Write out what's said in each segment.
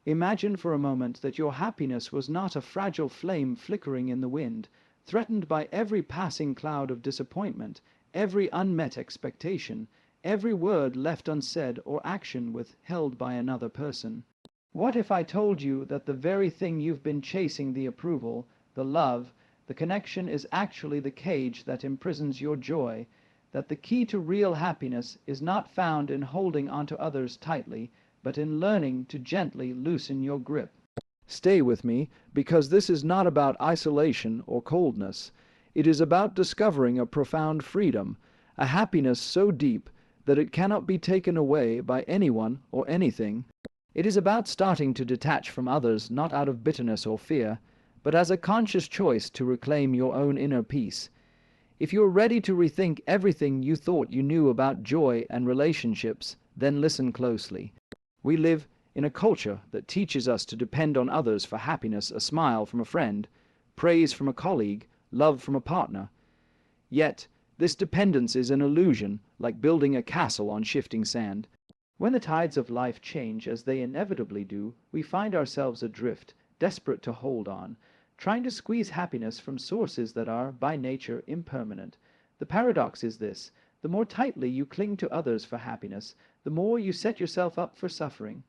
Imagine for a moment that your happiness was not a fragile flame flickering in the wind, threatened by every passing cloud of disappointment, every unmet expectation, every word left unsaid or action withheld by another person. What if I told you that the very thing you've been chasing, the approval, the love, the connection, is actually the cage that imprisons your joy, that the key to real happiness is not found in holding onto others tightly, but in learning to gently loosen your grip? Stay with me, because this is not about isolation or coldness. It is about discovering a profound freedom, a happiness so deep that it cannot be taken away by anyone or anything. It is about starting to detach from others, not out of bitterness or fear, but as a conscious choice to reclaim your own inner peace. If you are ready to rethink everything you thought you knew about joy and relationships, then listen closely. We live in a culture that teaches us to depend on others for happiness: a smile from a friend, praise from a colleague, love from a partner. Yet, this dependence is an illusion, like building a castle on shifting sand. When the tides of life change, as they inevitably do, we find ourselves adrift, desperate to hold on, trying to squeeze happiness from sources that are, by nature, impermanent. The paradox is this: the more tightly you cling to others for happiness, the more you set yourself up for suffering.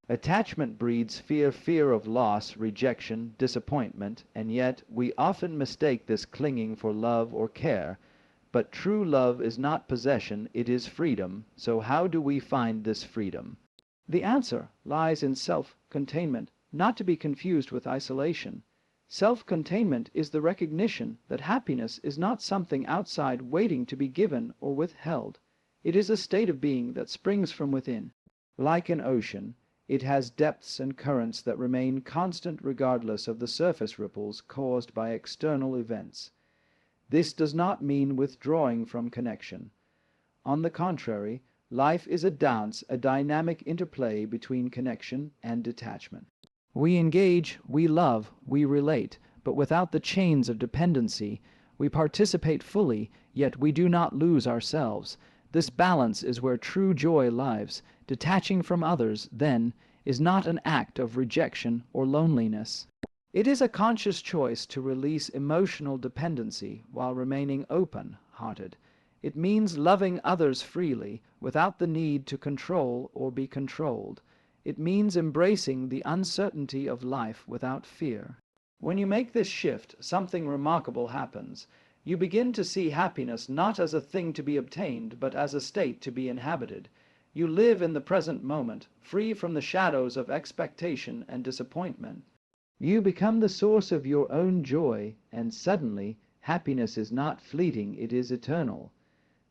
Attachment breeds fear, fear of loss, rejection, disappointment, and yet we often mistake this clinging for love or care. But true love is not possession, it is freedom. So how do we find this freedom? The answer lies in self-containment, not to be confused with isolation. Self-containment is the recognition that happiness is not something outside waiting to be given or withheld. It is a state of being that springs from within. Like an ocean, it has depths and currents that remain constant regardless of the surface ripples caused by external events. This does not mean withdrawing from connection. On the contrary, life is a dance, a dynamic interplay between connection and detachment. We engage, we love, we relate, but without the chains of dependency. We participate fully, yet we do not lose ourselves. This balance is where true joy lies. Detaching from others, then, is not an act of rejection or loneliness. It is a conscious choice to release emotional dependency while remaining open-hearted. It means loving others freely, without the need to control or be controlled. It means embracing the uncertainty of life without fear. When you make this shift, something remarkable happens. You begin to see happiness not as a thing to be obtained, but as a state to be inhabited. You live in the present moment, free from the shadows of expectation and disappointment. You become the source of your own joy, and suddenly happiness is not fleeting, it is eternal.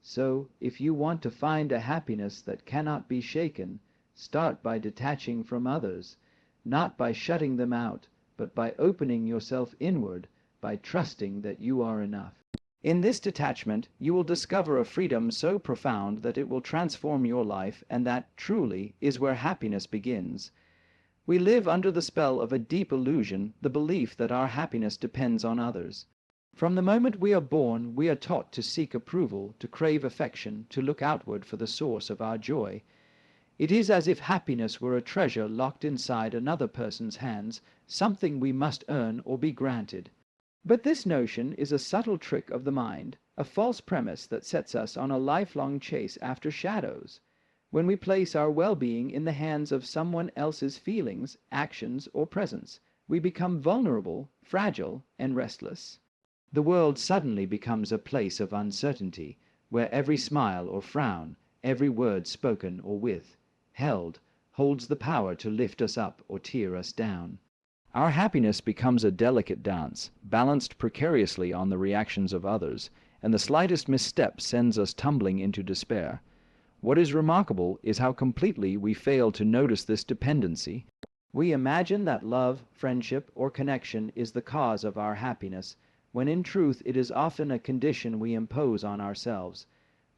So, if you want to find a happiness that cannot be shaken, start by detaching from others, not by shutting them out, but by opening yourself inward, by trusting that you are enough. In this detachment, you will discover a freedom so profound that it will transform your life, and that, truly, is where happiness begins. We live under the spell of a deep illusion, the belief that our happiness depends on others. From the moment we are born, we are taught to seek approval, to crave affection, to look outward for the source of our joy. It is as if happiness were a treasure locked inside another person's hands, something we must earn or be granted. But this notion is a subtle trick of the mind, a false premise that sets us on a lifelong chase after shadows. When we place our well-being in the hands of someone else's feelings, actions, or presence, we become vulnerable, fragile, and restless. The world suddenly becomes a place of uncertainty, where every smile or frown, every word spoken or withheld, holds the power to lift us up or tear us down. Our happiness becomes a delicate dance, balanced precariously on the reactions of others, and the slightest misstep sends us tumbling into despair. What is remarkable is how completely we fail to notice this dependency. We imagine that love, friendship, or connection is the cause of our happiness, when in truth it is often a condition we impose on ourselves.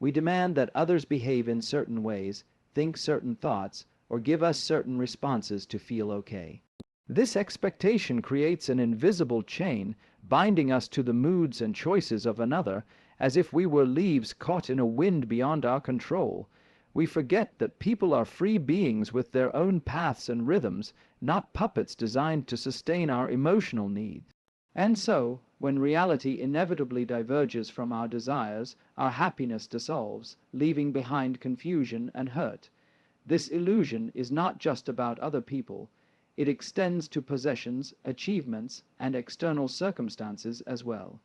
We demand that others behave in certain ways, think certain thoughts, or give us certain responses to feel okay. This expectation creates an invisible chain, binding us to the moods and choices of another, as if we were leaves caught in a wind beyond our control. We forget that people are free beings with their own paths and rhythms, not puppets designed to sustain our emotional needs. And so, when reality inevitably diverges from our desires, our happiness dissolves, leaving behind confusion and hurt. This illusion is not just about other people. It extends to possessions, achievements, and external circumstances as well.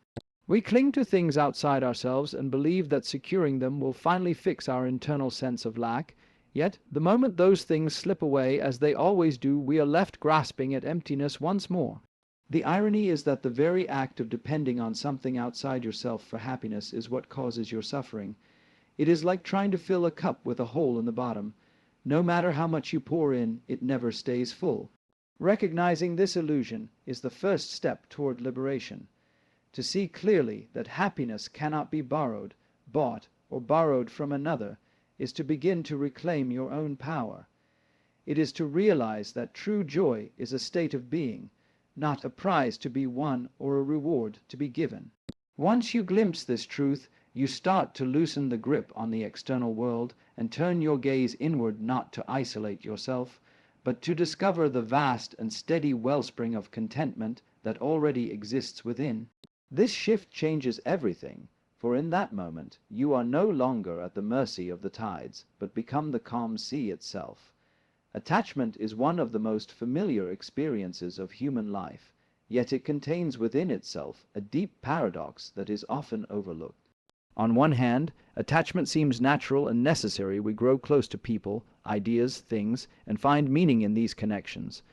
We cling to things outside ourselves and believe that securing them will finally fix our internal sense of lack. Yet, the moment those things slip away, as they always do, we are left grasping at emptiness once more. The irony is that the very act of depending on something outside yourself for happiness is what causes your suffering. It is like trying to fill a cup with a hole in the bottom. No matter how much you pour in, it never stays full. Recognizing this illusion is the first step toward liberation. To see clearly that happiness cannot be borrowed, bought, or borrowed from another is to begin to reclaim your own power. It is to realize that true joy is a state of being, not a prize to be won or a reward to be given. Once you glimpse this truth, you start to loosen the grip on the external world and turn your gaze inward, not to isolate yourself, but to discover the vast and steady wellspring of contentment that already exists within. This shift changes everything, for in that moment you are no longer at the mercy of the tides, but become the calm sea itself. Attachment is one of the most familiar experiences of human life, yet it contains within itself a deep paradox that is often overlooked. On one hand, attachment seems natural and necessary. We grow close to people, ideas, things, and find meaning in these connections.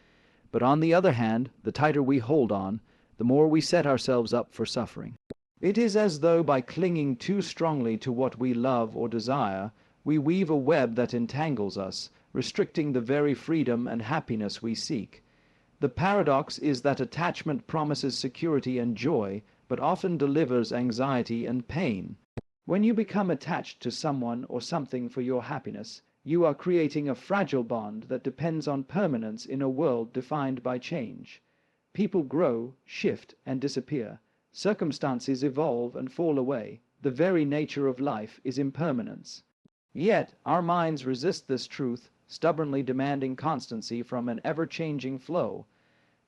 But on the other hand, the tighter we hold on, the more we set ourselves up for suffering. It is as though by clinging too strongly to what we love or desire, we weave a web that entangles us, restricting the very freedom and happiness we seek. The paradox is that attachment promises security and joy, but often delivers anxiety and pain. When you become attached to someone or something for your happiness, you are creating a fragile bond that depends on permanence in a world defined by change. People grow, shift, and disappear. Circumstances evolve and fall away. The very nature of life is impermanence. Yet our minds resist this truth, stubbornly demanding constancy from an ever-changing flow.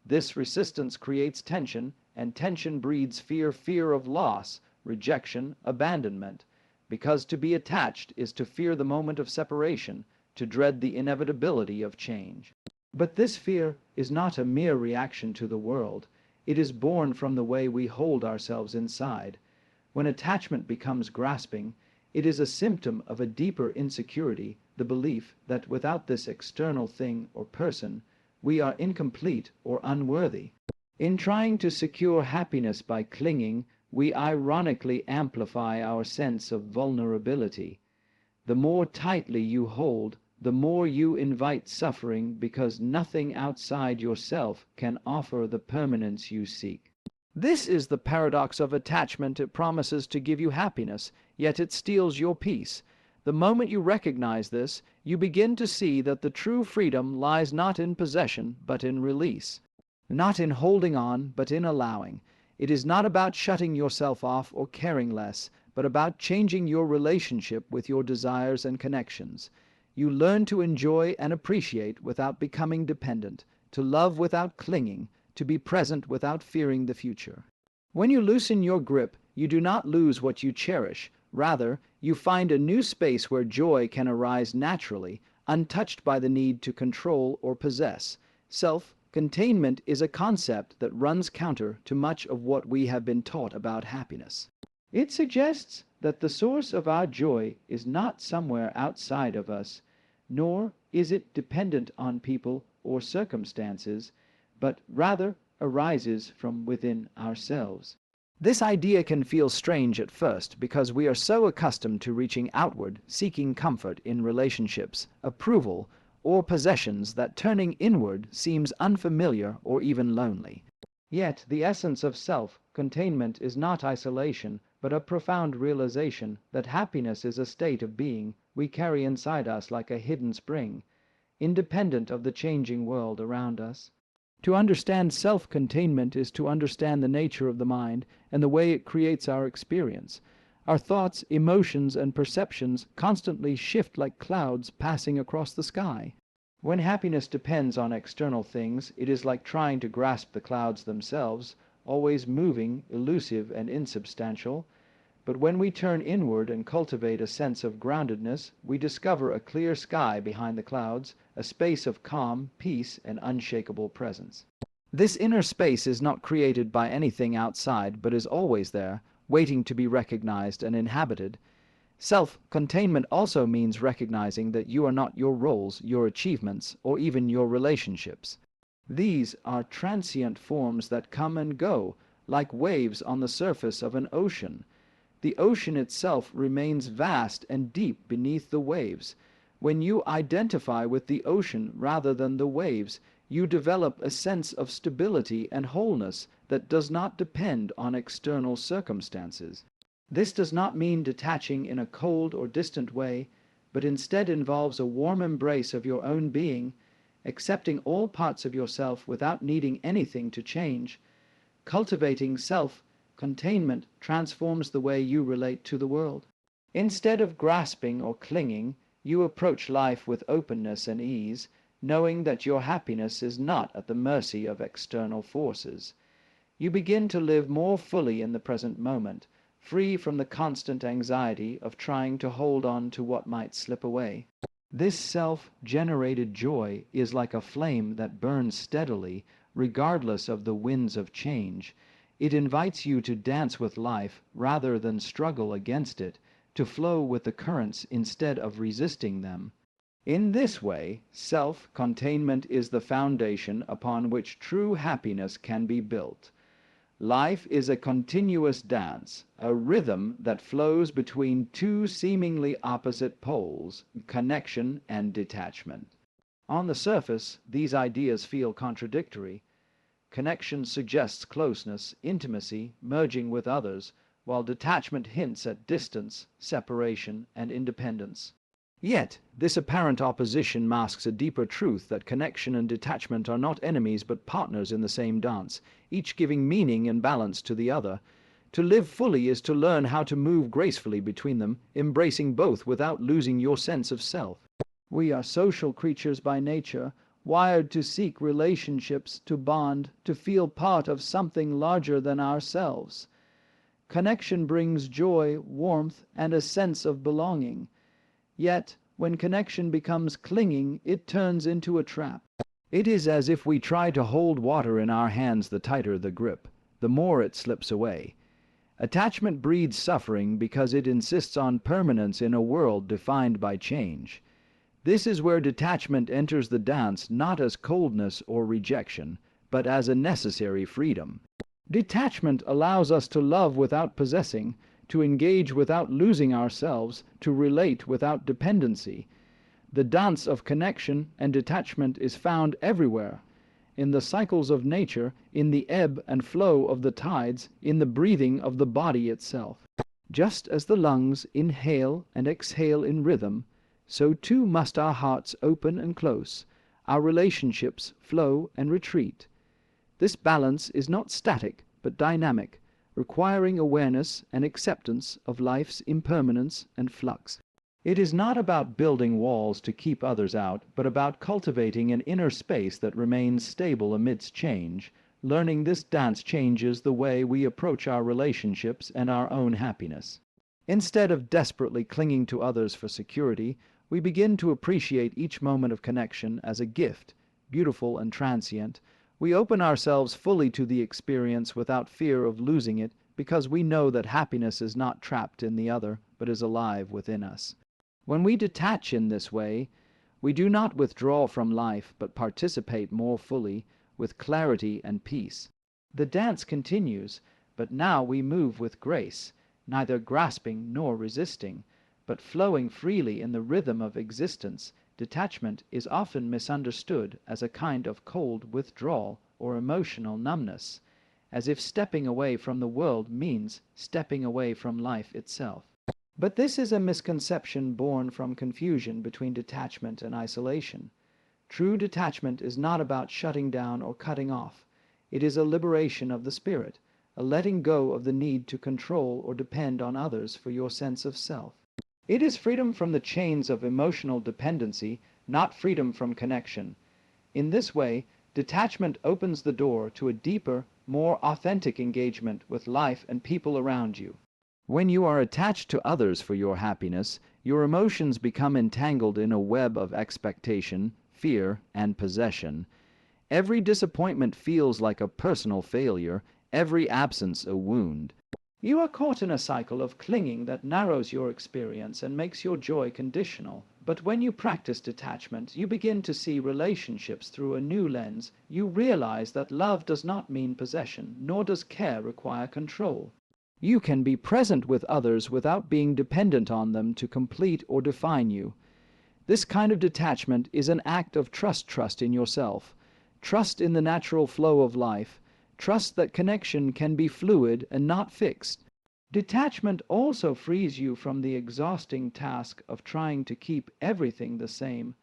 This resistance creates tension, and tension breeds fear, fear of loss, rejection, abandonment, because to be attached is to fear the moment of separation, to dread the inevitability of change. But this fear is not a mere reaction to the world. It is born from the way we hold ourselves inside. When attachment becomes grasping, it is a symptom of a deeper insecurity, the belief that without this external thing or person, we are incomplete or unworthy. In trying to secure happiness by clinging, we ironically amplify our sense of vulnerability. The more tightly you hold, the more you invite suffering, because nothing outside yourself can offer the permanence you seek. This is the paradox of attachment. It promises to give you happiness, yet it steals your peace. The moment you recognize this, you begin to see that the true freedom lies not in possession, but in release. Not in holding on, but in allowing. It is not about shutting yourself off or caring less, but about changing your relationship with your desires and connections. You learn to enjoy and appreciate without becoming dependent, to love without clinging, to be present without fearing the future. When you loosen your grip, you do not lose what you cherish. Rather, you find a new space where joy can arise naturally, untouched by the need to control or possess. Self-containment is a concept that runs counter to much of what we have been taught about happiness. It suggests that the source of our joy is not somewhere outside of us, nor is it dependent on people or circumstances, but rather arises from within ourselves. This idea can feel strange at first because we are so accustomed to reaching outward, seeking comfort in relationships, approval, or possessions that turning inward seems unfamiliar or even lonely. Yet the essence of self-containment is not isolation, but a profound realization that happiness is a state of being we carry inside us like a hidden spring, independent of the changing world around us. To understand self-containment is to understand the nature of the mind and the way it creates our experience. Our thoughts, emotions, and perceptions constantly shift like clouds passing across the sky. When happiness depends on external things, it is like trying to grasp the clouds themselves, always moving, elusive, and insubstantial. But when we turn inward and cultivate a sense of groundedness, we discover a clear sky behind the clouds, a space of calm, peace, and unshakable presence. This inner space is not created by anything outside, but is always there, waiting to be recognized and inhabited. Self-containment also means recognizing that you are not your roles, your achievements, or even your relationships. These are transient forms that come and go, like waves on the surface of an ocean. The ocean itself remains vast and deep beneath the waves. When you identify with the ocean rather than the waves, you develop a sense of stability and wholeness that does not depend on external circumstances. This does not mean detaching in a cold or distant way, but instead involves a warm embrace of your own being, accepting all parts of yourself without needing anything to change. Cultivating self-containment transforms the way you relate to the world. Instead of grasping or clinging, you approach life with openness and ease, knowing that your happiness is not at the mercy of external forces. You begin to live more fully in the present moment, free from the constant anxiety of trying to hold on to what might slip away. This self-generated joy is like a flame that burns steadily, regardless of the winds of change. It invites you to dance with life rather than struggle against it, to flow with the currents instead of resisting them. In this way, self-containment is the foundation upon which true happiness can be built. Life is a continuous dance, a rhythm that flows between two seemingly opposite poles, connection and detachment. On the surface, these ideas feel contradictory. Connection suggests closeness, intimacy, merging with others, while detachment hints at distance, separation, and independence. Yet, this apparent opposition masks a deeper truth that connection and detachment are not enemies but partners in the same dance, each giving meaning and balance to the other. To live fully is to learn how to move gracefully between them, embracing both without losing your sense of self. We are social creatures by nature, wired to seek relationships, to bond, to feel part of something larger than ourselves. Connection brings joy, warmth, and a sense of belonging. Yet, when connection becomes clinging, it turns into a trap. It is as if we try to hold water in our hands. The tighter the grip, the more it slips away. Attachment breeds suffering because it insists on permanence in a world defined by change. This is where detachment enters the dance, not as coldness or rejection, but as a necessary freedom. Detachment allows us to love without possessing, to engage without losing ourselves, to relate without dependency. The dance of connection and detachment is found everywhere, in the cycles of nature, in the ebb and flow of the tides, in the breathing of the body itself. Just as the lungs inhale and exhale in rhythm, so too must our hearts open and close, our relationships flow and retreat. This balance is not static, but dynamic, requiring awareness and acceptance of life's impermanence and flux. It is not about building walls to keep others out, but about cultivating an inner space that remains stable amidst change. Learning this dance changes the way we approach our relationships and our own happiness. Instead of desperately clinging to others for security, we begin to appreciate each moment of connection as a gift, beautiful and transient. We open ourselves fully to the experience without fear of losing it, because we know that happiness is not trapped in the other, but is alive within us. When we detach in this way, we do not withdraw from life, but participate more fully, with clarity and peace. The dance continues, but now we move with grace, neither grasping nor resisting, but flowing freely in the rhythm of existence. Detachment is often misunderstood as a kind of cold withdrawal or emotional numbness, as if stepping away from the world means stepping away from life itself. But this is a misconception born from confusion between detachment and isolation. True detachment is not about shutting down or cutting off. It is a liberation of the spirit, a letting go of the need to control or depend on others for your sense of self. It is freedom from the chains of emotional dependency, not freedom from connection. In this way, detachment opens the door to a deeper, more authentic engagement with life and people around you. When you are attached to others for your happiness, your emotions become entangled in a web of expectation, fear, and possession. Every disappointment feels like a personal failure, every absence a wound. You are caught in a cycle of clinging that narrows your experience and makes your joy conditional. But when you practice detachment, you begin to see relationships through a new lens. You realize that love does not mean possession, nor does care require control. You can be present with others without being dependent on them to complete or define you. This kind of detachment is an act of trust in yourself, trust in the natural flow of life, trust that connection can be fluid and not fixed. Detachment also frees you from the exhausting task of trying to keep everything the same.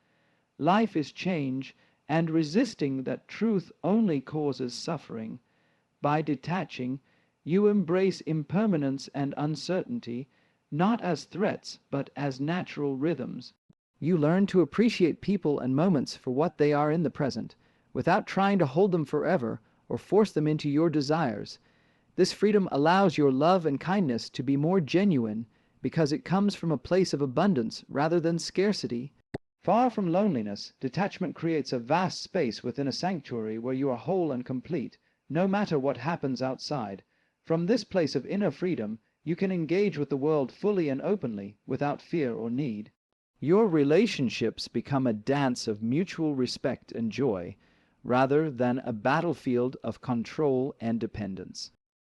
Life is change, and resisting that truth only causes suffering. By detaching, you embrace impermanence and uncertainty, not as threats, but as natural rhythms. You learn to appreciate people and moments for what they are in the present, without trying to hold them forever or force them into your desires. This freedom allows your love and kindness to be more genuine because it comes from a place of abundance rather than scarcity. Far from loneliness, detachment creates a vast space within a sanctuary where you are whole and complete, no matter what happens outside. From this place of inner freedom, you can engage with the world fully and openly, without fear or need. Your relationships become a dance of mutual respect and joy, rather than a battlefield of control and dependence.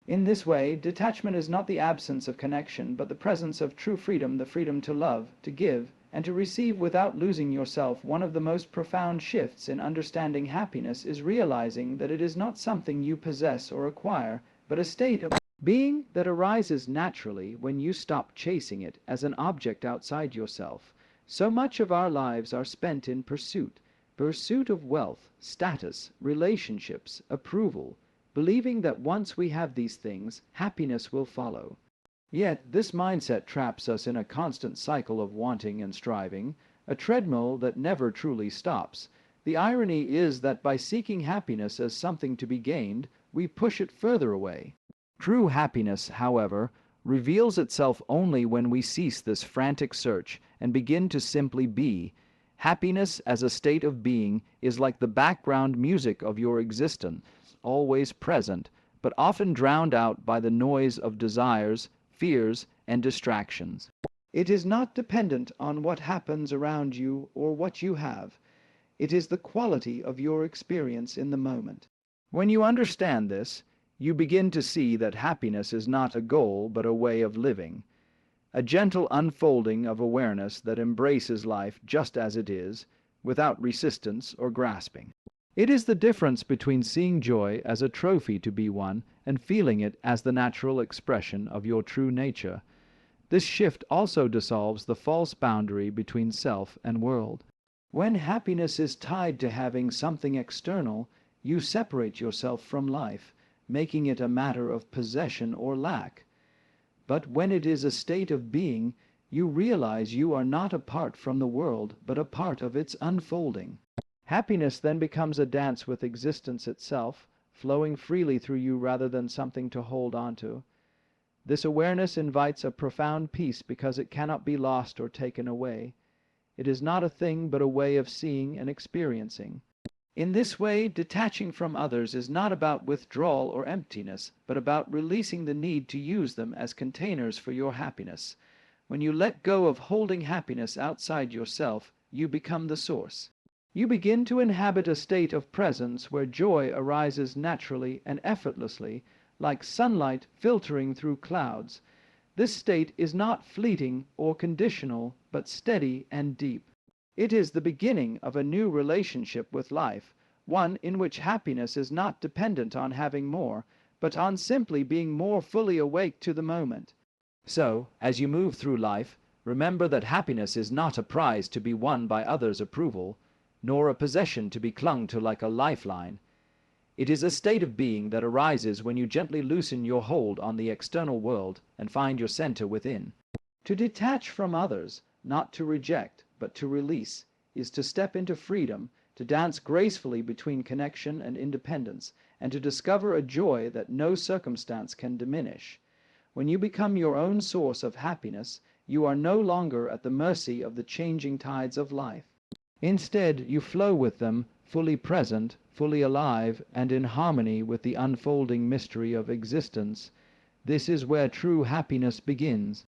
In this way, detachment is not the absence of connection, but the presence of true freedom, the freedom to love, to give, and to receive without losing yourself. One of the most profound shifts in understanding happiness is realizing that it is not something you possess or acquire, but a state of being that arises naturally when you stop chasing it as an object outside yourself. So much of our lives are spent in pursuit of wealth, status, relationships, approval, believing that once we have these things, happiness will follow. Yet this mindset traps us in a constant cycle of wanting and striving, a treadmill that never truly stops. The irony is that by seeking happiness as something to be gained, we push it further away. True happiness, however, reveals itself only when we cease this frantic search and begin to simply be. Happiness as a state of being is like the background music of your existence, always present, but often drowned out by the noise of desires, fears, and distractions. It is not dependent on what happens around you or what you have. It is the quality of your experience in the moment. When you understand this, you begin to see that happiness is not a goal but a way of living, a gentle unfolding of awareness that embraces life just as it is, without resistance or grasping. It is the difference between seeing joy as a trophy to be won and feeling it as the natural expression of your true nature. This shift also dissolves the false boundary between self and world. When happiness is tied to having something external, you separate yourself from life, making it a matter of possession or lack. But when it is a state of being, you realize you are not apart from the world, but a part of its unfolding. Happiness then becomes a dance with existence itself, flowing freely through you rather than something to hold on to. This awareness invites a profound peace because it cannot be lost or taken away. It is not a thing but a way of seeing and experiencing. In this way, detaching from others is not about withdrawal or emptiness, but about releasing the need to use them as containers for your happiness. When you let go of holding happiness outside yourself, you become the source. You begin to inhabit a state of presence where joy arises naturally and effortlessly, like sunlight filtering through clouds. This state is not fleeting or conditional, but steady and deep. It is the beginning of a new relationship with life, one in which happiness is not dependent on having more, but on simply being more fully awake to the moment. So, as you move through life, remember that happiness is not a prize to be won by others' approval, nor a possession to be clung to like a lifeline. It is a state of being that arises when you gently loosen your hold on the external world and find your center within. To detach from others, not to reject, but to release, is to step into freedom, to dance gracefully between connection and independence, and to discover a joy that no circumstance can diminish. When you become your own source of happiness, you are no longer at the mercy of the changing tides of life. Instead, you flow with them, fully present, fully alive, and in harmony with the unfolding mystery of existence. This is where true happiness begins.